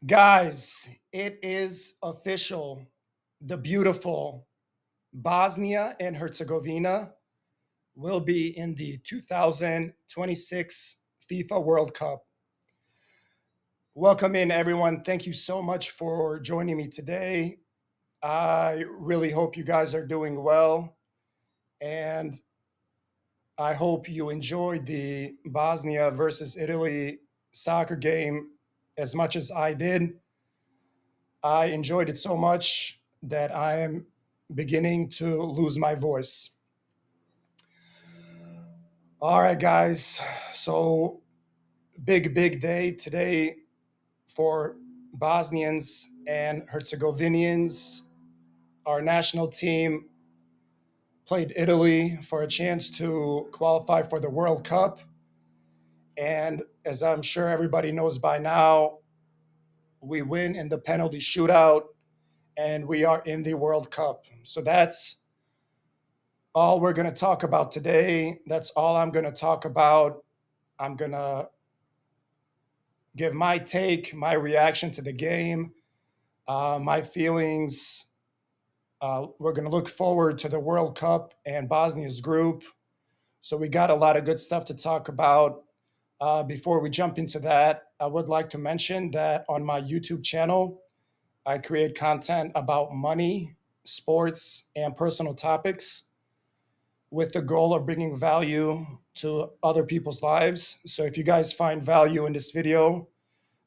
Guys, it is official. The beautiful Bosnia and Herzegovina will be in the 2026 FIFA World Cup. Welcome in, everyone. Thank you so much for joining me today. I really hope you guys are doing well, and I hope you enjoyed the Bosnia versus Italy soccer game as much as I did. I enjoyed it so much that I am beginning to lose my voice. All right, guys. So, big day today for Bosnians and Herzegovinians. Our national team played Italy for a chance to qualify for the World Cup. And as I'm sure everybody knows by now, we win in the penalty shootout and we are in the World Cup. So that's all we're going to talk about today. That's all I'm going to talk about. I'm going to give my take, my reaction to the game, my feelings. We're going to look forward to the World Cup and Bosnia's group. So we got a lot of good stuff to talk about. Before we jump into that, I would like to mention that on my YouTube channel, I create content about money, sports, and personal topics with the goal of bringing value to other people's lives. So if you guys find value in this video,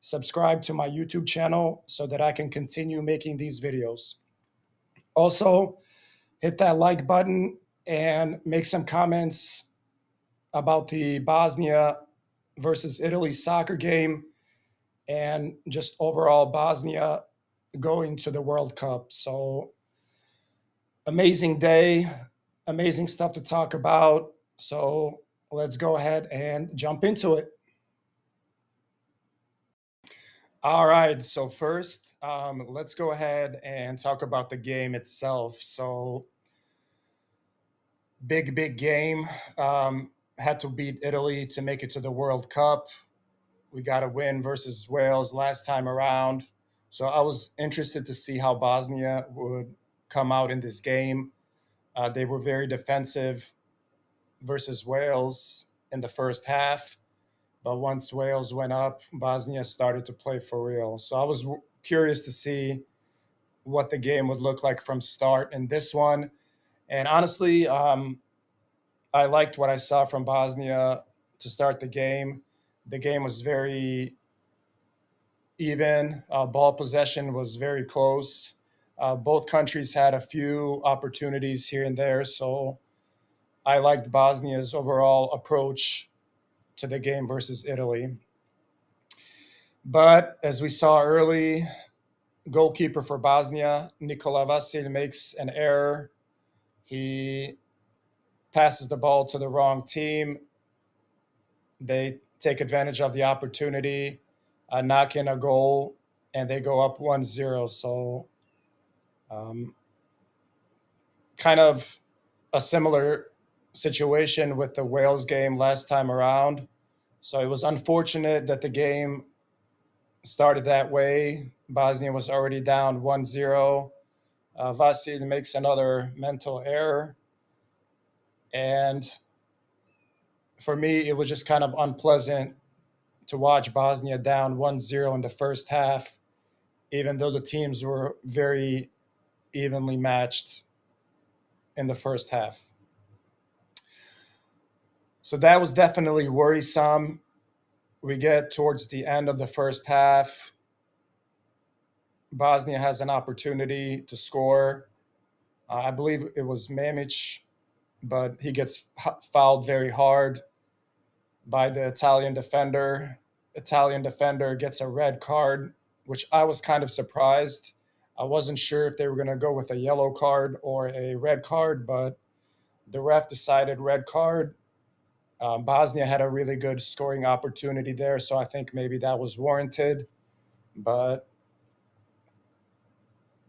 subscribe to my YouTube channel so that I can continue making these videos. Also, hit that like button and make some comments about the Bosnia versus Italy soccer game and just overall Bosnia going to the World Cup. So, amazing day, amazing stuff to talk about. So, let's go ahead and jump into it. All right. So first, let's go ahead and talk about the game itself. So big game. Had to beat Italy to make it to the World Cup. We got a win versus Wales last time around. So I was interested to see how Bosnia would come out in this game. They were very defensive versus Wales in the first half. But once Wales went up, Bosnia started to play for real. So I was curious to see what the game would look like from start in this one. And honestly, I liked what I saw from Bosnia to start the game. The game was very even. Ball possession was very close. Both countries had a few opportunities here and there. So I liked Bosnia's overall approach to the game versus Italy. But as we saw early, goalkeeper for Bosnia, Nikola Vasil, makes an error. He passes the ball to the wrong team. They take advantage of the opportunity, knock in a goal, and they go up 1-0. So, um, kind of a similar situation with the Wales game last time around. So, it was unfortunate that the game started that way. Bosnia was already down 1-0. Vasil makes another mental error. And for me, it was just kind of unpleasant to watch Bosnia down 1-0 in the first half, even though the teams were very evenly matched in the first half. So that was definitely worrisome. We get towards the end of the first half. Bosnia has an opportunity to score. I believe it was Mamic, but he gets fouled very hard by the Italian defender. Italian defender gets a red card, which I was kind of surprised. I wasn't sure if they were going to go with a yellow card or a red card, but the ref decided red card. Bosnia had a really good scoring opportunity there, so I think maybe that was warranted. But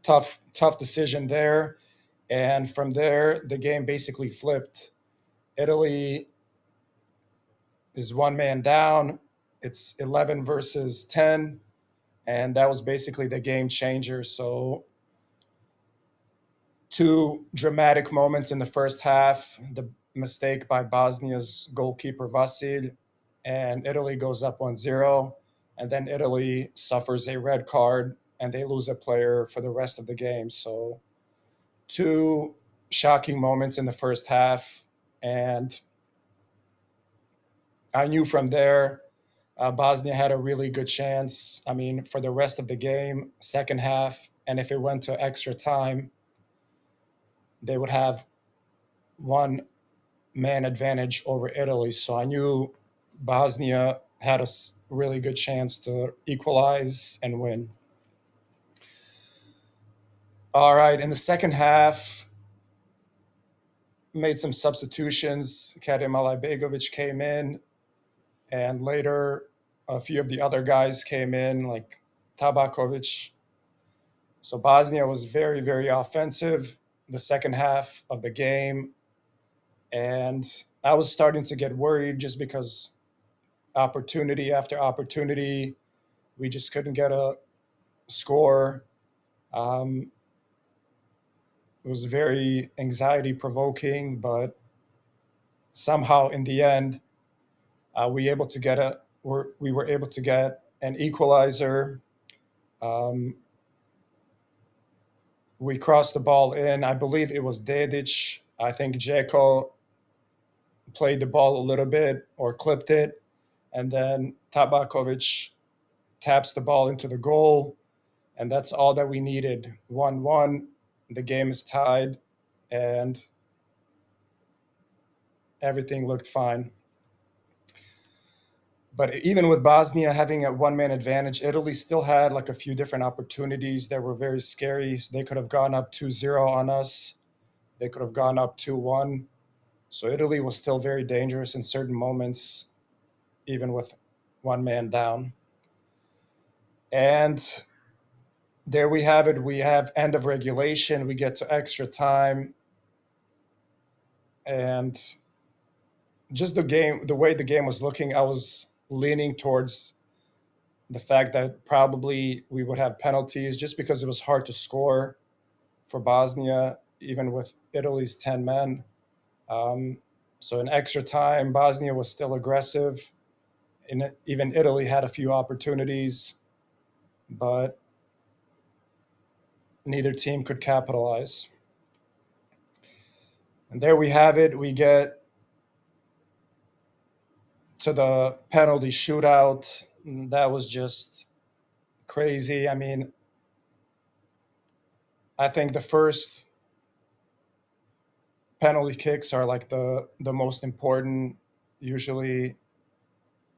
tough decision there. And from there, the game basically flipped. Italy is one man down. It's 11 versus 10. and that was basically the game changer. So two dramatic moments in the first half: the mistake by Bosnia's goalkeeper Vasil, and Italy goes up 1-0, and then Italy suffers a red card and they lose a player for the rest of the game. So two shocking moments in the first half, and I knew from there Bosnia had a really good chance. I mean, for the rest of the game, second half, and if it went to extra time, they would have one man advantage over Italy. So I knew Bosnia had a really good chance to equalize and win. All right, in the second half, made some substitutions. Karim Alaibegovic came in, and later a few of the other guys came in, like Tabakovic. So Bosnia was very, very offensive the second half of the game. And I was starting to get worried just because opportunity after opportunity, we just couldn't get a score. Um, it was very anxiety provoking, but somehow in the end, we were able to get an equalizer. Um, we crossed the ball in. I believe it was Dedic. I think Dzeko played the ball a little bit or clipped it, and then Tabakovic taps the ball into the goal, and that's all that we needed. 1-1. The game is tied, and everything looked fine. But even with Bosnia having a one man advantage, Italy still had like a few different opportunities that were very scary. So they could have gone up 2-0 on us, they could have gone up 2-1. So Italy was still very dangerous in certain moments, even with one man down. And there we have it. We have end of regulation. We get to extra time. And just the way the game was looking, I was leaning towards the fact that probably we would have penalties just because it was hard to score for Bosnia, even with Italy's 10 men. Um, so in extra time, Bosnia was still aggressive. Even Italy had a few opportunities, but neither team could capitalize. And there we have it. We get to the penalty shootout. That was just crazy. I mean, I think the first penalty kicks are like the most important. Usually,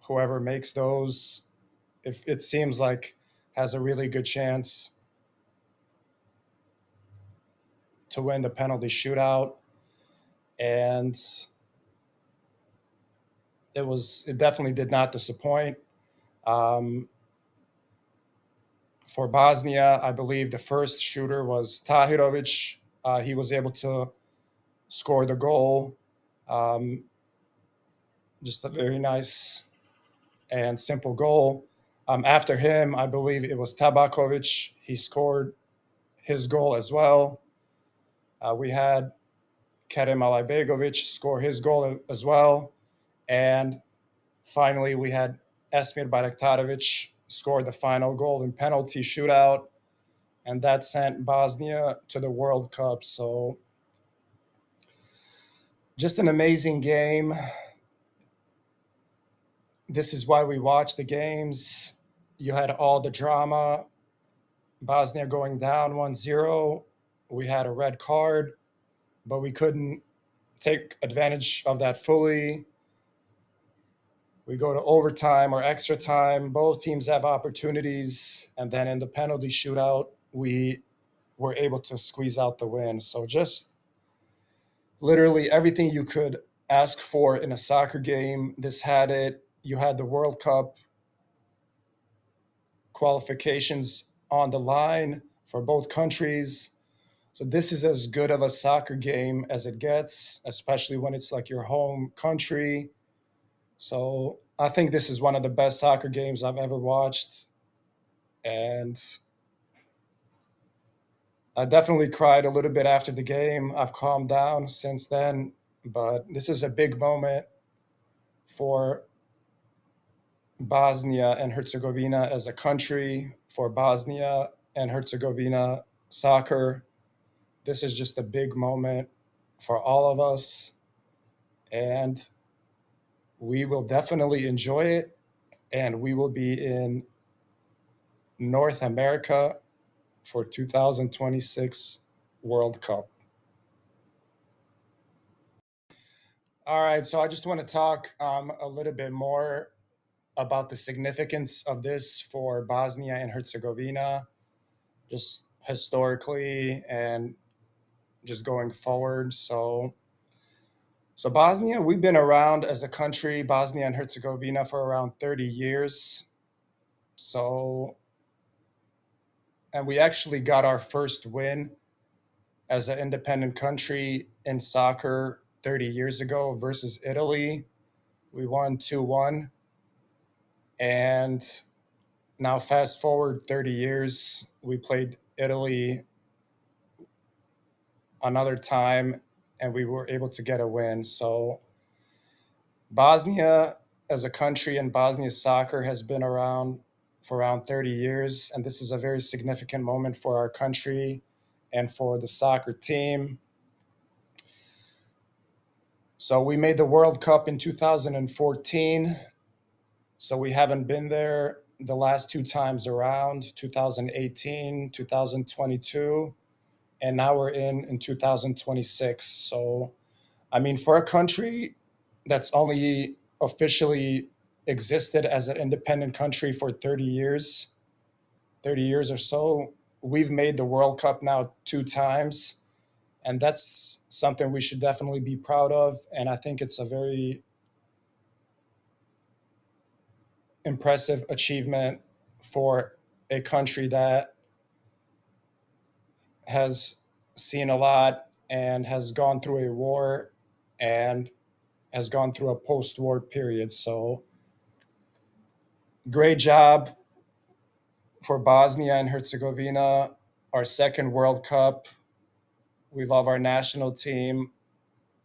whoever makes those, if it seems like, has a really good chance to win the penalty shootout. And it definitely did not disappoint. Um, for Bosnia, I believe the first shooter was Tahirovic. He was able to score the goal. Um, just a very nice and simple goal. After him, I believe it was Tabakovic. He scored his goal as well. We had Kerem Alaibegovic score his goal as well. And finally, we had Esmir Bayraktarovic score the final goal in penalty shootout. And that sent Bosnia to the World Cup. So just an amazing game. This is why we watch the games. You had all the drama. Bosnia going down 1-0. We had a red card, but we couldn't take advantage of that fully. We go to overtime or extra time. Both teams have opportunities. And then in the penalty shootout, we were able to squeeze out the win. So just literally everything you could ask for in a soccer game, this had it. You had the World Cup qualifications on the line for both countries. So this is as good of a soccer game as it gets, especially when it's like your home country. So I think this is one of the best soccer games I've ever watched. And I definitely cried a little bit after the game. I've calmed down since then, but this is a big moment for Bosnia and Herzegovina as a country, for Bosnia and Herzegovina soccer. This is just a big moment for all of us, and we will definitely enjoy it. And we will be in North America for 2026 World Cup. All right, so I just want to talk a little bit more about the significance of this for Bosnia and Herzegovina, just historically and just going forward. So Bosnia, we've been around as a country, Bosnia and Herzegovina, for around 30 years. So, and we actually got our first win as an independent country in soccer 30 years ago versus Italy. We won 2-1. And now, fast forward 30 years, we played Italy another time and we were able to get a win. So, Bosnia as a country and Bosnia soccer has been around for around 30 years. And this is a very significant moment for our country and for the soccer team. So, we made the World Cup in 2014. So, we haven't been there the last two times around, 2018, 2022, and now we're in 2026. So, I mean, for a country that's only officially existed as an independent country for 30 years or so, we've made the World Cup now two times. And that's something we should definitely be proud of. And I think it's a very impressive achievement for a country that has seen a lot and has gone through a war and has gone through a post-war period. So great job for Bosnia and Herzegovina, our second World Cup. We love our national team,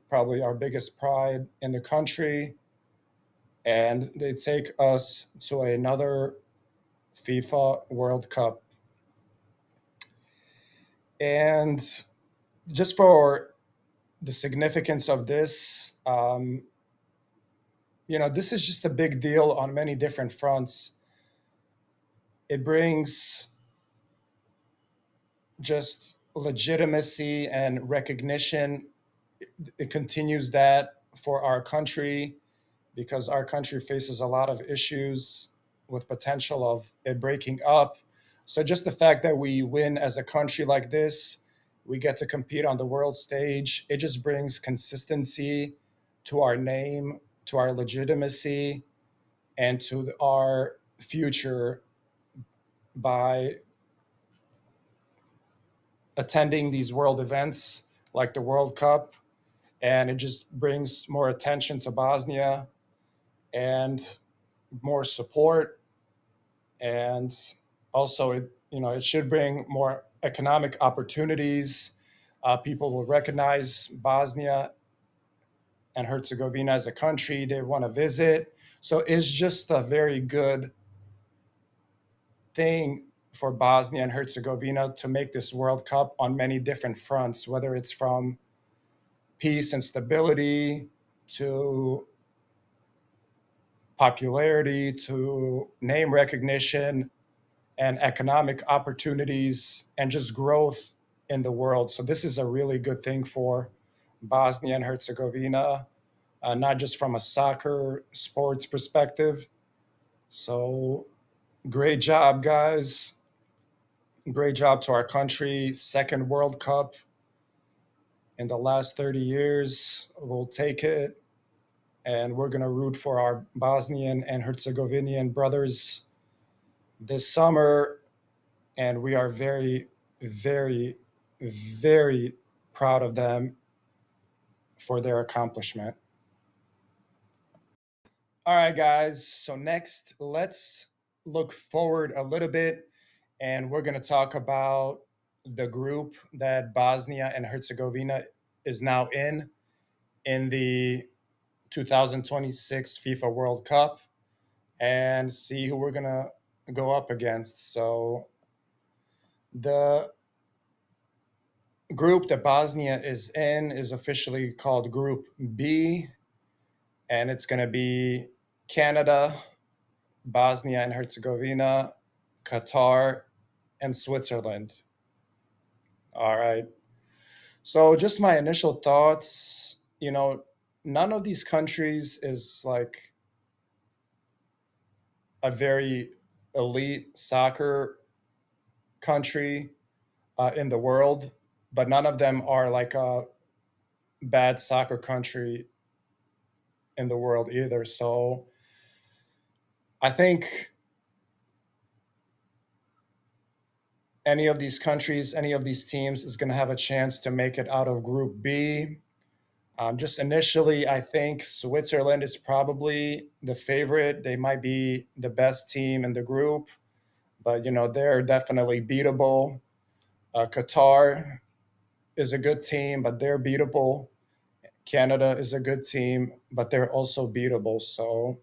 probably our biggest pride in the country. And they take us to another FIFA World Cup. And just for the significance of this, this is just a big deal on many different fronts. It brings just legitimacy and recognition. It continues that for our country because our country faces a lot of issues with potential of it breaking up. So just the fact that we win as a country like this, we get to compete on the world stage, it just brings consistency to our name, to our legitimacy, and to our future by attending these world events like the World Cup. And it just brings more attention to Bosnia and more support. And also, it should bring more economic opportunities. People will recognize Bosnia and Herzegovina as a country they want to visit. So it's just a very good thing for Bosnia and Herzegovina to make this World Cup on many different fronts, whether it's from peace and stability to popularity to name recognition and economic opportunities and just growth in the world. So this is a really good thing for Bosnia and Herzegovina, not just from a soccer sports perspective. So great job, guys. Great job to our country. Second World Cup in the last 30 years. We'll take it. And we're going to root for our Bosnian and Herzegovinian brothers this summer. And we are very, very, very proud of them for their accomplishment. All right, guys. So, next, let's look forward a little bit. and we're going to talk about the group that Bosnia and Herzegovina is now in the 2026 FIFA World Cup, and see who we're going to go up against. So, the group that Bosnia is in is officially called Group B, and it's going to be Canada, Bosnia and Herzegovina, Qatar, and Switzerland. All right. So, just my initial thoughts, none of these countries is like a very elite soccer country in the world, but none of them are like a bad soccer country in the world either. So, I think any of these countries, any of these teams is going to have a chance to make it out of Group B. Just initially, I think Switzerland is probably the favorite. They might be the best team in the group, but they're definitely beatable. Qatar is a good team, but they're beatable. Canada is a good team, but they're also beatable. So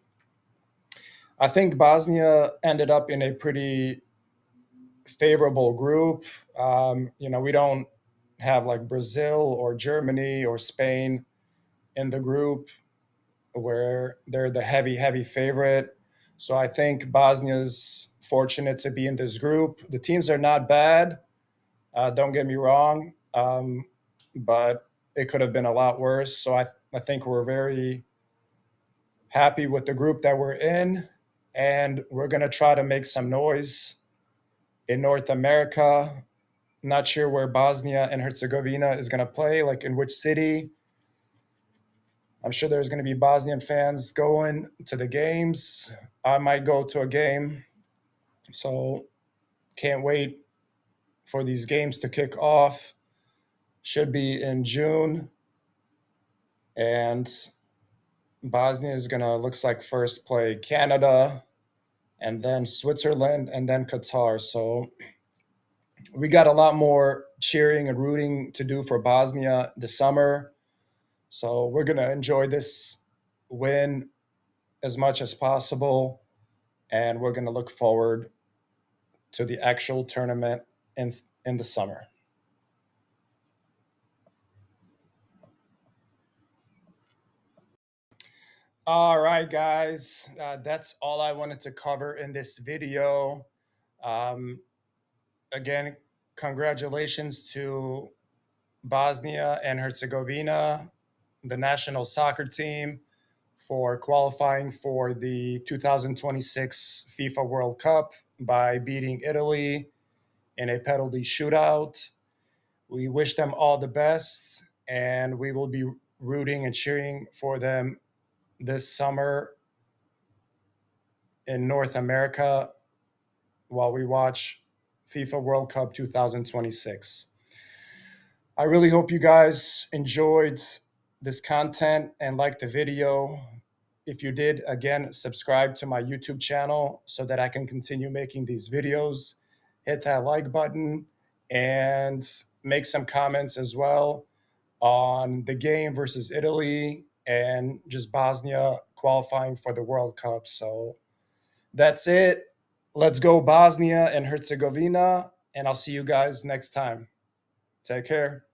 I think Bosnia ended up in a pretty favorable group. We don't have like Brazil or Germany or Spain in the group where they're the heavy, heavy favorite. So I think Bosnia's fortunate to be in this group. The teams are not bad, don't get me wrong, but it could have been a lot worse. So I think we're very happy with the group that we're in, and we're going to try to make some noise in North America. Not sure where Bosnia and Herzegovina is going to play, like in which city. I'm sure there's going to be Bosnian fans going to the games. I might go to a game. So can't wait for these games to kick off. Should be in June. And Bosnia is going to, looks like, first play Canada and then Switzerland and then Qatar. So we got a lot more cheering and rooting to do for Bosnia this summer. So we're going to enjoy this win as much as possible. And we're going to look forward to the actual tournament in the summer. All right, guys, that's all I wanted to cover in this video. Um, Again, congratulations to Bosnia and Herzegovina, the national soccer team, for qualifying for the 2026 FIFA World Cup by beating Italy in a penalty shootout. We wish them all the best, and we will be rooting and cheering for them this summer in North America while we watch FIFA World Cup 2026. I really hope you guys enjoyed this content and liked the video. If you did, again, subscribe to my YouTube channel so that I can continue making these videos. Hit that like button and make some comments as well on the game versus Italy and just Bosnia qualifying for the World Cup. So that's it. Let's go, Bosnia and Herzegovina. And I'll see you guys next time. Take care.